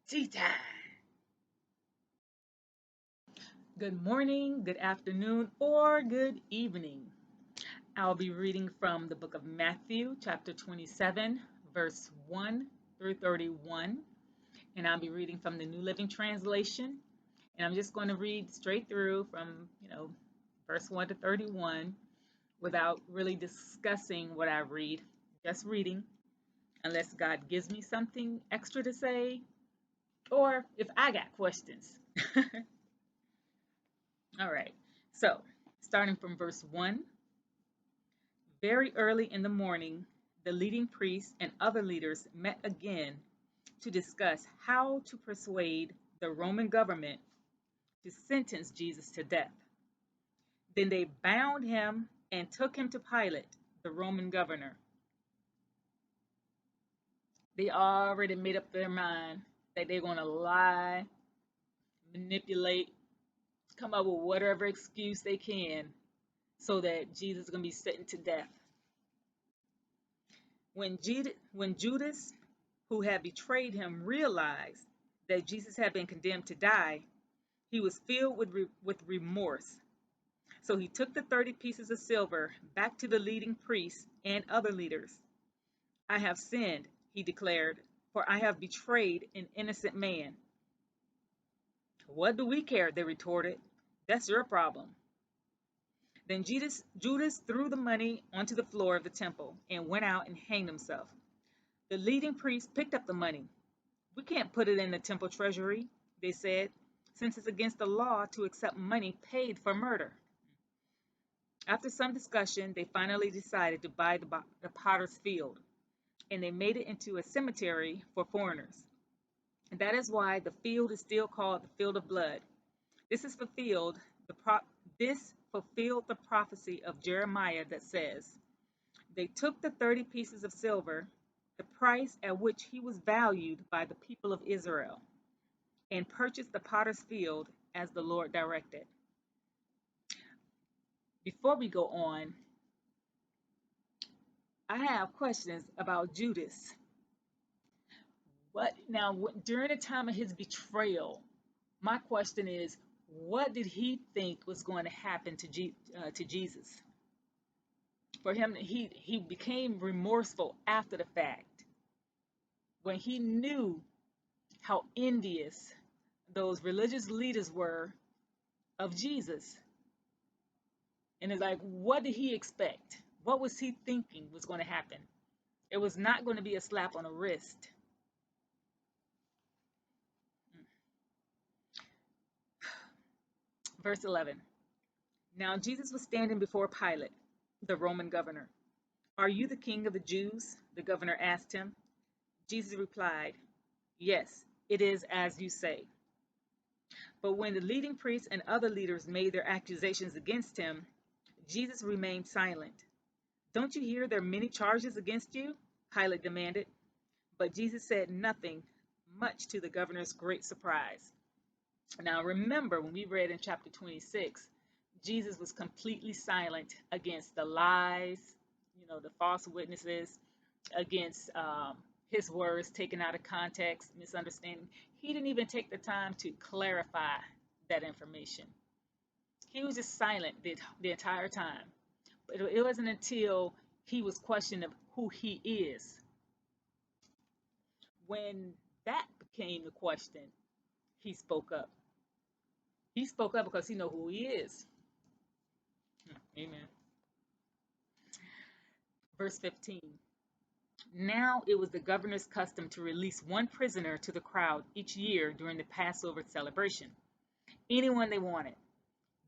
Tea time. Good morning, good afternoon, or good evening. I'll be reading from the book of Matthew, chapter 27, verse 1 through 31. And I'll be reading from the New Living Translation. And I'm just going to read straight through from, verse 1 to 31 without really discussing what I read, just reading, unless God gives me something extra to say or if I got questions. All right. So, starting from verse 1, very early in the morning, the leading priests and other leaders met again to discuss how to persuade the Roman government to sentence Jesus to death. Then they bound him and took him to Pilate, the Roman governor. They already made up their mind that they're going to lie, manipulate, come up with whatever excuse they can so that Jesus is going to be sentenced to death. When Judas, who had betrayed him, realized that Jesus had been condemned to die, he was filled with remorse. So he took the 30 pieces of silver back to the leading priests and other leaders. I have sinned, he declared, for I have betrayed an innocent man. What do we care? They retorted. That's your problem. Then Judas threw the money onto the floor of the temple and went out and hanged himself. The leading priests picked up the money. We can't put it in the temple treasury, they said, since it's against the law to accept money paid for murder. After some discussion, they finally decided to buy the potter's field, and they made it into a cemetery for foreigners. And that is why the field is still called the Field of Blood. This is fulfilled this fulfilled the prophecy of Jeremiah that says, they took the 30 pieces of silver, the price at which he was valued by the people of Israel, and purchased the potter's field as the Lord directed. Before we go on, I have questions about Judas. During the time of his betrayal, my question is, what did he think was going to happen to Jesus? For him, he became remorseful after the fact when he knew how envious those religious leaders were of Jesus. And it's like, what did he expect? What was he thinking was going to happen? It was not going to be a slap on the wrist. Verse 11. Now Jesus was standing before Pilate, the Roman governor. Are you the king of the Jews? The governor asked him. Jesus replied, yes, it is as you say. But when the leading priests and other leaders made their accusations against him, Jesus remained silent. Don't you hear there are many charges against you? Pilate demanded. But Jesus said nothing, much to the governor's great surprise. Now remember, when we read in chapter 26, Jesus was completely silent against the lies, the false witnesses, against his words taken out of context, misunderstanding. He didn't even take the time to clarify that information. He was just silent the entire time. But it wasn't until he was questioned of who he is. When that became the question, he spoke up. He spoke up because he knew who he is. Amen. Verse 15. Now it was the governor's custom to release one prisoner to the crowd each year during the Passover celebration, anyone they wanted.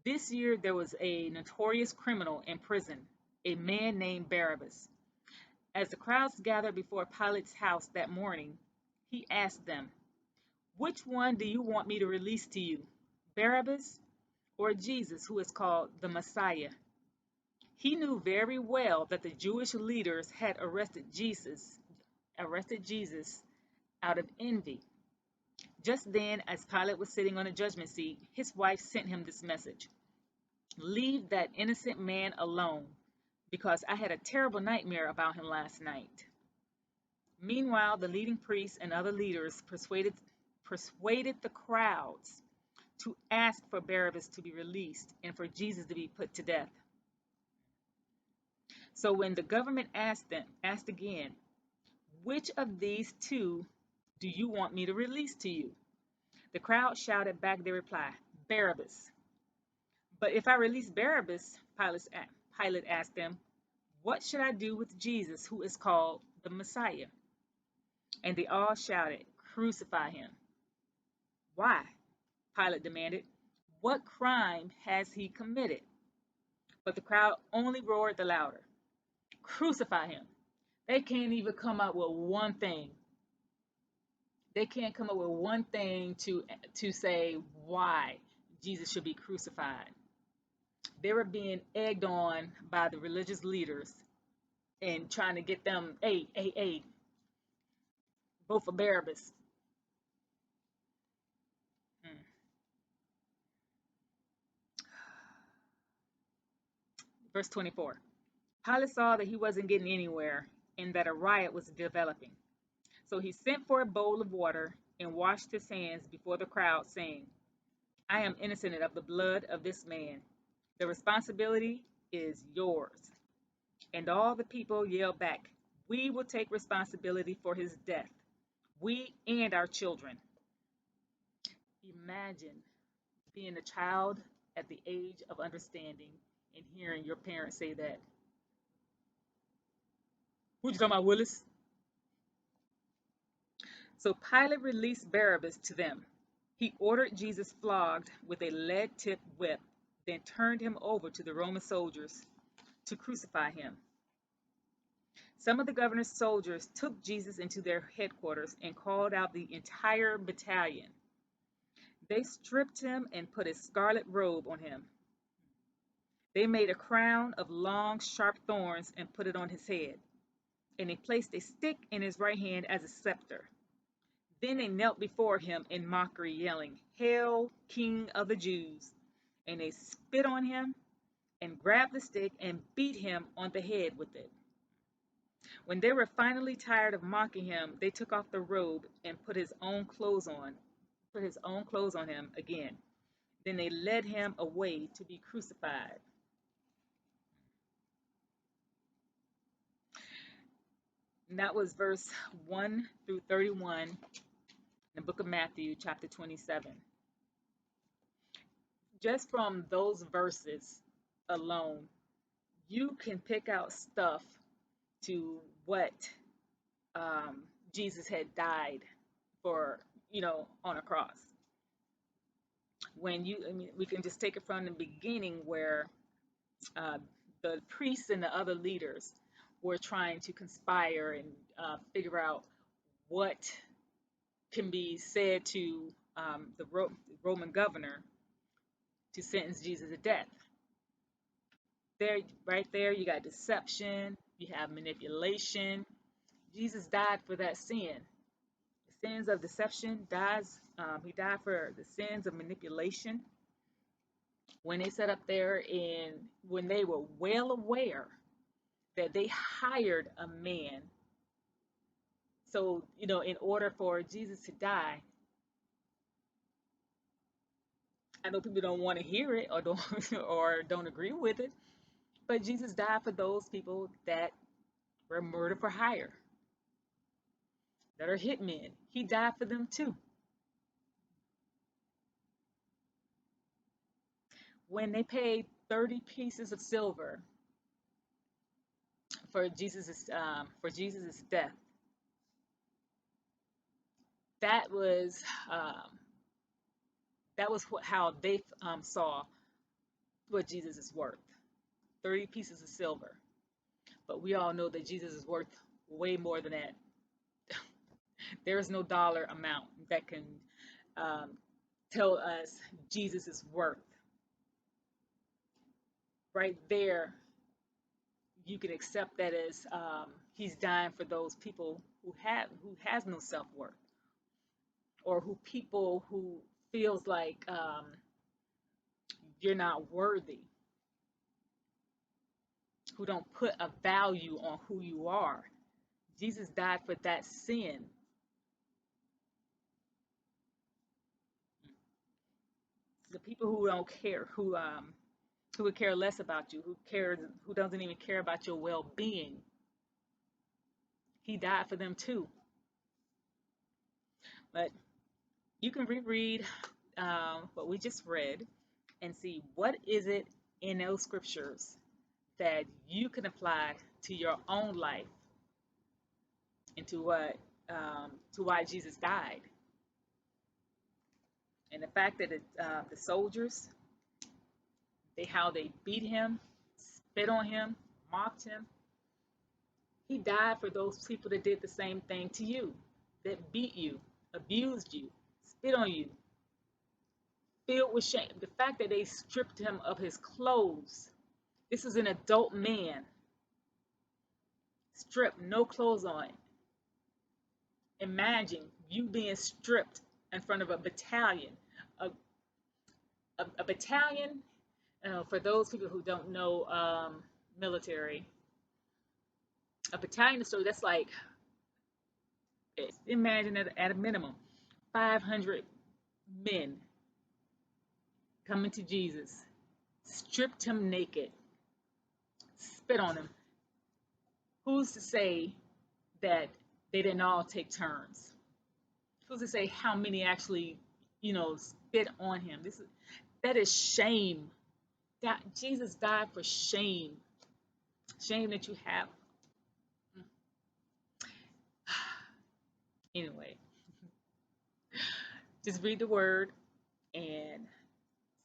This year there was a notorious criminal in prison, a man named Barabbas. As the crowds gathered before Pilate's house that morning, he asked them, which one do you want me to release to you, Barabbas or Jesus, who is called the Messiah? He knew very well that the Jewish leaders had arrested Jesus out of envy. Just then, as Pilate was sitting on the judgment seat, his wife sent him this message: leave that innocent man alone, because I had a terrible nightmare about him last night. Meanwhile, the leading priests and other leaders persuaded the crowds to ask for Barabbas to be released and for Jesus to be put to death. So when the government asked again, which of these two do you want me to release to you? The crowd shouted back their reply, Barabbas. But if I release Barabbas, Pilate asked them, what should I do with Jesus, who is called the Messiah? And they all shouted, crucify him. Why? Pilate demanded. What crime has he committed? But the crowd only roared the louder, crucify him. They can't even come up with one thing. They can't come up with one thing to say why Jesus should be crucified. They were being egged on by the religious leaders and trying to get them, hey, vote for Barabbas. Hmm. Verse 24. Pilate saw that he wasn't getting anywhere and that a riot was developing. So he sent for a bowl of water and washed his hands before the crowd, saying, I am innocent of the blood of this man. The responsibility is yours. And all the people yelled back, we will take responsibility for his death, we and our children. Imagine being a child at the age of understanding and hearing your parents say that. What you talking about, Willis? So Pilate released Barabbas to them. He ordered Jesus flogged with a lead-tipped whip, then turned him over to the Roman soldiers to crucify him. Some of the governor's soldiers took Jesus into their headquarters and called out the entire battalion. They stripped him and put a scarlet robe on him. They made a crown of long, sharp thorns and put it on his head, and they placed a stick in his right hand as a scepter. Then they knelt before him in mockery, yelling, Hail, King of the Jews! And they spit on him and grabbed the stick and beat him on the head with it. When they were finally tired of mocking him, they took off the robe and put his own clothes on him again. Then they led him away to be crucified. And that was verse 1 through 31 in the book of Matthew, chapter 27. Just from those verses alone, you can pick out stuff to what Jesus had died for, on a cross. We can just take it from the beginning where the priests and the other leaders were trying to conspire and figure out what can be said to the Roman governor to sentence Jesus to death. There, right there, you got deception, you have manipulation. Jesus died for that sin. The sins of deception he died for the sins of manipulation. When they sat up there and when they were well aware that they hired a man. So, in order for Jesus to die, I know people don't want to hear it or don't or don't agree with it, but Jesus died for those people that were murder for hire, that are hitmen. He died for them too. When they paid 30 pieces of silver for Jesus's death, that was how they saw what Jesus is worth. 30 pieces of silver. But we all know that Jesus is worth way more than that. There is no dollar amount that can tell us Jesus' worth. Right there, you can accept that as he's dying for those people who has no self-worth, or who feels like you're not worthy, who don't put a value on who you are. Jesus died for that sin. The people who don't care, who would care less about you, who doesn't even care about your well-being. He died for them too. But you can reread what we just read and see what is it in those scriptures that you can apply to your own life and to why Jesus died. And the fact that the soldiers, how they beat him, spit on him, mocked him. He died for those people that did the same thing to you, that beat you, abused you, spit on you, filled with shame. The fact that they stripped him of his clothes. This is an adult man, stripped, no clothes on. Imagine you being stripped in front of a battalion. A, a battalion, for those people who don't know military, a battalion is so that's like, imagine at a minimum 500 men coming to Jesus, stripped him naked, spit on him. Who's to say that they didn't all take turns? Who's to say how many actually, spit on him? That is shame. That Jesus died for shame. Shame that you have. Anyway, just read the word and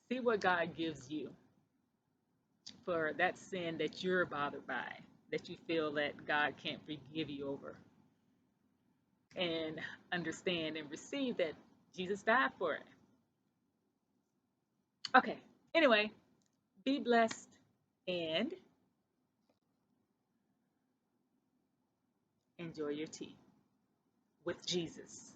see what God gives you for that sin that you're bothered by, that you feel that God can't forgive you over. And understand and receive that Jesus died for it. Okay, anyway, be blessed and enjoy your tea with Jesus.